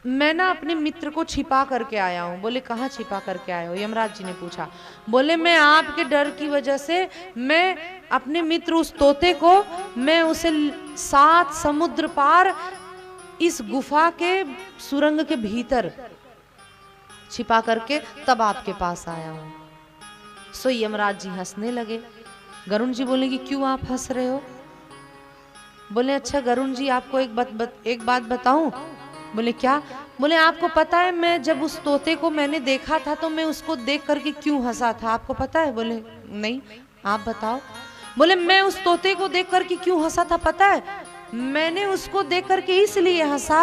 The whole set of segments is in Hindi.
मैं ना अपने मित्र को छिपा करके आया हूँ। बोले कहाँ छिपा करके आए हो? यमराज जी ने पूछा। बोले मैं आपके डर की वजह से मैं अपने मित्र उस तोते को मैं उसे 7 समुद्र पार इस गुफा के सुरंग के भीतर छिपा करके तब आपके पास आया हूँ। सो यमराज जी हंसने लगे। गरुण जी बोले कि क्यों आप हंस रहे हो? बोले अच्छा गरुण जी आपको एक बात बताऊं? बोले क्या? बोले आपको पता है मैं जब उस तोते को मैंने देखा था तो मैं उसको देख करके क्यों हंसा था, आपको पता है? बोले नहीं, आप बताओ। बोले मैं उस तोते को देख करके क्यों हंसा था पता है? मैंने उसको देख करके इसलिए हंसा,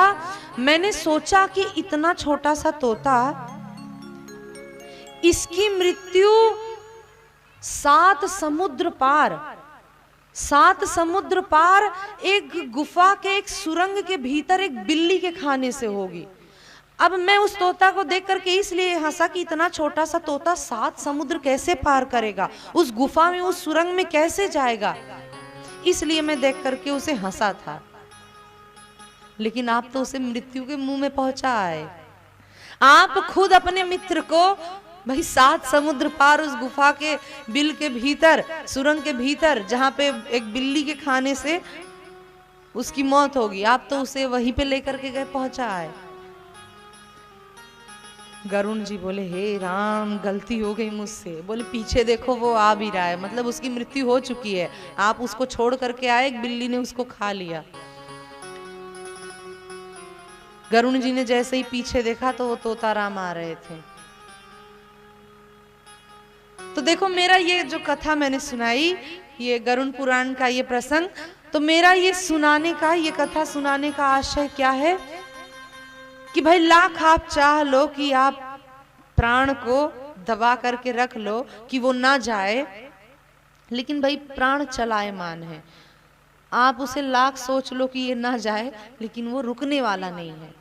मैंने सोचा कि इतना छोटा सा तोता, इसकी मृत्यु 7 समुद्र पार 7 समुद्र पार एक गुफा के एक सुरंग के भीतर एक बिल्ली के खाने से होगी। अब मैं उस तोता को देख करके इसलिए हंसा कि इतना छोटा सा तोता 7 समुद्र कैसे पार करेगा, उस गुफा में उस सुरंग में कैसे जाएगा, इसलिए मैं देख करके उसे हंसा था। लेकिन आप तो उसे मृत्यु के मुंह में पहुंचा आए। आप खुद अपने मित्र को भाई 7 समुद्र पार उस गुफा के बिल के भीतर सुरंग के भीतर जहां पे एक बिल्ली के खाने से उसकी मौत होगी, आप तो उसे वहीं पे लेकर के गए, पहुंचा आए। गरुण जी बोले हे राम गलती हो गई मुझसे। बोले पीछे देखो वो आ भी रहा है, मतलब उसकी मृत्यु हो चुकी है, आप उसको छोड़ करके आए, एक बिल्ली ने उसको खा लिया। गरुण जी ने जैसे ही पीछे देखा तो वो तोताराम आ रहे थे। तो देखो मेरा ये जो कथा मैंने सुनाई, ये गरुण पुराण का ये प्रसंग, तो मेरा ये सुनाने का, ये कथा सुनाने का आशय क्या है कि भाई लाख आप चाह लो कि आप प्राण को दबा करके रख लो कि वो ना जाए, लेकिन भाई प्राण चलायमान है। आप उसे लाख सोच लो कि ये ना जाए, लेकिन वो रुकने वाला नहीं है।